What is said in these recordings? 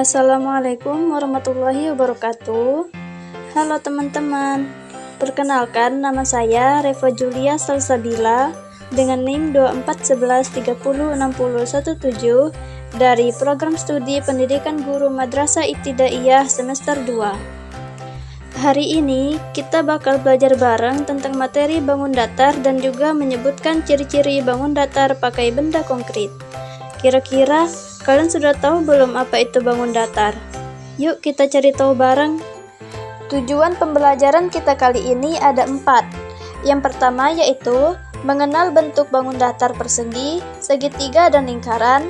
Assalamualaikum warahmatullahi wabarakatuh. Halo teman-teman, perkenalkan nama saya Reva Julia Salsabila dengan NIM 2411306017 dari Program Studi Pendidikan Guru Madrasah Ibtidaiyah semester 2. Hari ini kita bakal belajar bareng tentang materi bangun datar dan juga menyebutkan ciri-ciri bangun datar pakai benda konkret. Kira-kira kalian sudah tahu belum apa itu bangun datar? Yuk kita cari tahu bareng. Tujuan pembelajaran kita kali ini ada 4. Yang pertama yaitu mengenal bentuk bangun datar persegi, segitiga, dan lingkaran.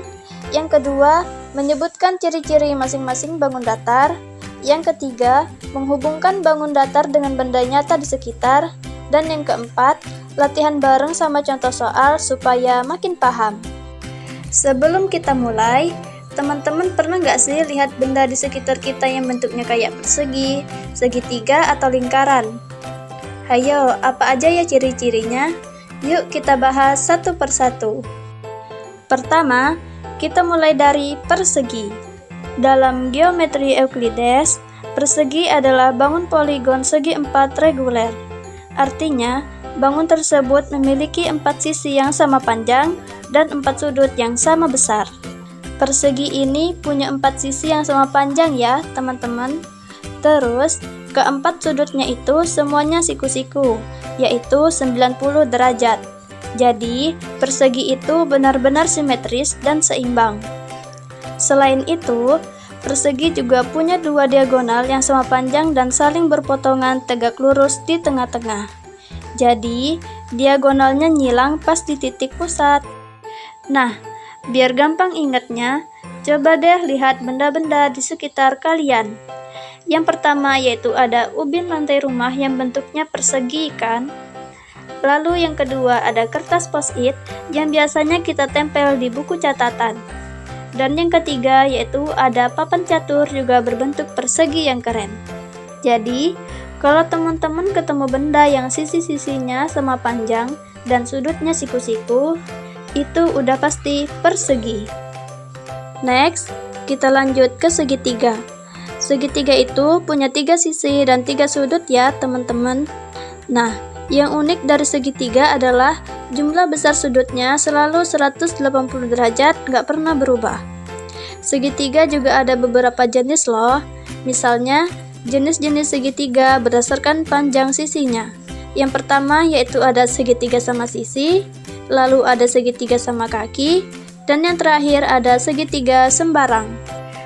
Yang kedua, menyebutkan ciri-ciri masing-masing bangun datar. Yang ketiga, menghubungkan bangun datar dengan benda nyata di sekitar. Dan yang keempat, latihan bareng sama contoh soal supaya makin paham. Sebelum kita mulai, teman-teman pernah nggak sih lihat benda di sekitar kita yang bentuknya kayak persegi, segitiga, atau lingkaran? Hayo, apa aja ya ciri-cirinya? Yuk kita bahas satu persatu. Pertama, kita mulai dari persegi. Dalam geometri Euclides, persegi adalah bangun poligon segi 4 reguler. Artinya, bangun tersebut memiliki 4 sisi yang sama panjang dan 4 sudut yang sama besar. Persegi ini punya 4 sisi yang sama panjang ya, teman-teman. Terus, keempat sudutnya itu semuanya siku-siku, yaitu 90 derajat. Jadi, persegi itu benar-benar simetris dan seimbang. Selain itu, persegi juga punya 2 diagonal yang sama panjang dan saling berpotongan tegak lurus di tengah-tengah. Jadi, diagonalnya nyilang pas di titik pusat. Nah, biar gampang ingatnya, coba deh lihat benda-benda di sekitar kalian. Yang pertama yaitu ada ubin lantai rumah yang bentuknya persegi kan? Lalu yang kedua ada kertas post-it yang biasanya kita tempel di buku catatan. Dan yang ketiga yaitu ada papan catur juga berbentuk persegi yang keren. Jadi, kalau teman-teman ketemu benda yang sisi-sisinya sama panjang dan sudutnya siku-siku, itu udah pasti persegi. Next, kita lanjut ke segitiga. Segitiga itu punya 3 sisi dan 3 sudut ya teman-teman. Nah, yang unik dari segitiga adalah jumlah besar sudutnya selalu 180 derajat, gak pernah berubah. Segitiga juga ada beberapa jenis loh. Misalnya, jenis-jenis segitiga berdasarkan panjang sisinya. Yang pertama yaitu ada segitiga sama sisi, lalu ada segitiga sama kaki, dan yang terakhir ada segitiga sembarang.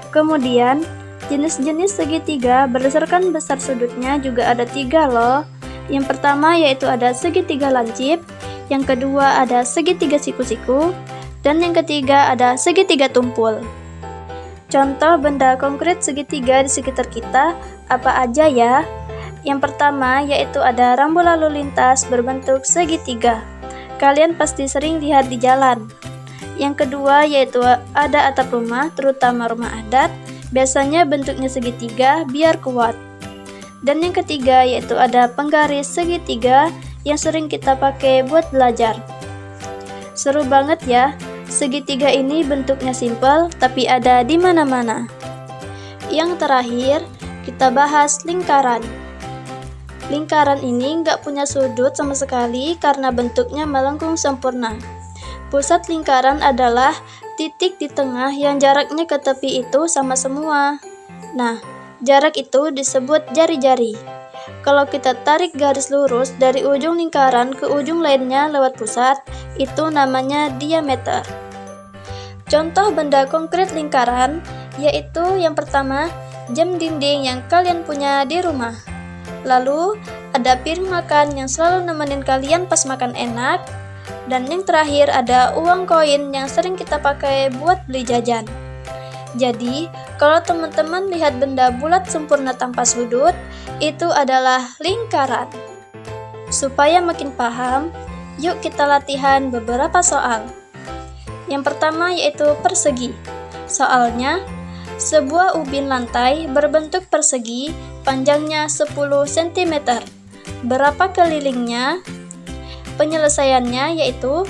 Kemudian, jenis-jenis segitiga berdasarkan besar sudutnya juga ada 3 loh. Yang pertama yaitu ada segitiga lancip, yang kedua ada segitiga siku-siku, dan yang ketiga ada segitiga tumpul. Contoh benda konkret segitiga di sekitar kita apa aja ya? Yang pertama yaitu ada rambu lalu lintas berbentuk segitiga. Kalian pasti sering lihat di jalan. Yang kedua yaitu ada atap rumah, terutama rumah adat, biasanya bentuknya segitiga biar kuat. Dan yang ketiga yaitu ada penggaris segitiga yang sering kita pakai buat belajar. Seru banget ya, segitiga ini bentuknya simpel tapi ada di mana-mana. Yang terakhir, kita bahas lingkaran. Lingkaran ini nggak punya sudut sama sekali karena bentuknya melengkung sempurna. Pusat lingkaran adalah titik di tengah yang jaraknya ke tepi itu sama semua. Nah, jarak itu disebut jari-jari. Kalau kita tarik garis lurus dari ujung lingkaran ke ujung lainnya lewat pusat, itu namanya diameter. Contoh benda konkret lingkaran yaitu yang pertama, jam dinding yang kalian punya di rumah. Lalu, ada piring makan yang selalu nemenin kalian pas makan enak. Dan yang terakhir ada uang koin yang sering kita pakai buat beli jajan. Jadi, kalau teman-teman lihat benda bulat sempurna tanpa sudut, itu adalah lingkaran. Supaya makin paham, yuk kita latihan beberapa soal. Yang pertama yaitu persegi. Soalnya, sebuah ubin lantai berbentuk persegi, panjangnya 10 cm. Berapa kelilingnya? Penyelesaiannya yaitu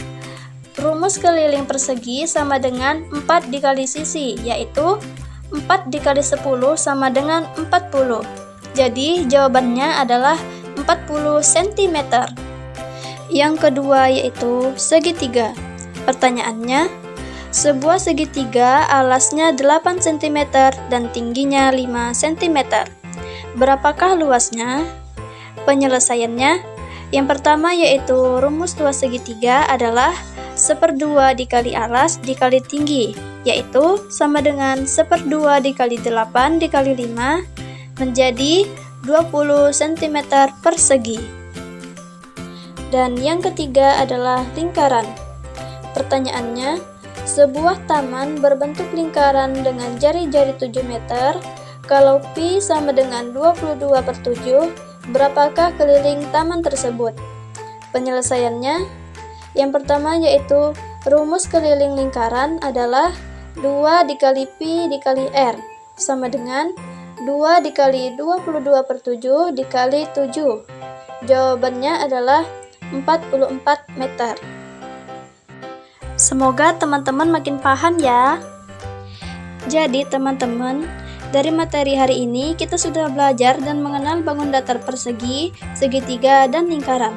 rumus keliling persegi sama dengan 4 dikali sisi, yaitu 4 dikali 10 sama dengan 40. Jadi jawabannya adalah 40 cm. Yang kedua yaitu segitiga. Pertanyaannya, sebuah segitiga alasnya 8 cm dan tingginya 5 cm. Berapakah luasnya? Penyelesaiannya, yang pertama yaitu rumus luas segitiga adalah 1/2 dikali alas dikali tinggi, yaitu sama dengan 1/2 dikali 8 dikali 5 menjadi 20 cm persegi. Dan yang ketiga adalah lingkaran. Pertanyaannya, sebuah taman berbentuk lingkaran dengan jari-jari 7 meter. Kalau pi sama dengan 22/7, berapakah keliling taman tersebut? Penyelesaiannya, yang pertama yaitu rumus keliling lingkaran adalah 2 dikali pi dikali r sama dengan 2 dikali 22/7 dikali 7. Jawabannya adalah 44 meter. Semoga teman-teman makin paham ya. Jadi teman-teman, dari materi hari ini kita sudah belajar dan mengenal bangun datar persegi, segitiga, dan lingkaran.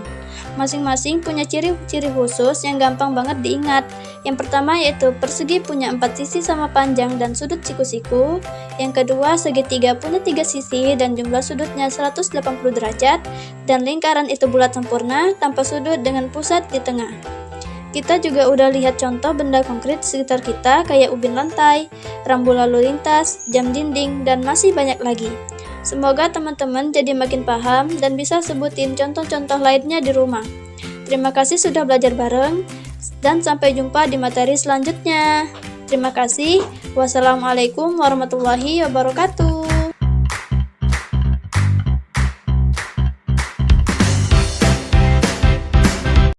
Masing-masing punya ciri-ciri khusus yang gampang banget diingat. Yang pertama yaitu persegi punya 4 sisi sama panjang dan sudut siku-siku. Yang kedua, segitiga punya 3 sisi dan jumlah sudutnya 180 derajat. Dan lingkaran itu bulat sempurna tanpa sudut dengan pusat di tengah. Kita juga udah lihat contoh benda konkret di sekitar kita kayak ubin lantai, rambu lalu lintas, jam dinding, dan masih banyak lagi. Semoga teman-teman jadi makin paham dan bisa sebutin contoh-contoh lainnya di rumah. Terima kasih sudah belajar bareng dan sampai jumpa di materi selanjutnya. Terima kasih. Wassalamualaikum warahmatullahi wabarakatuh.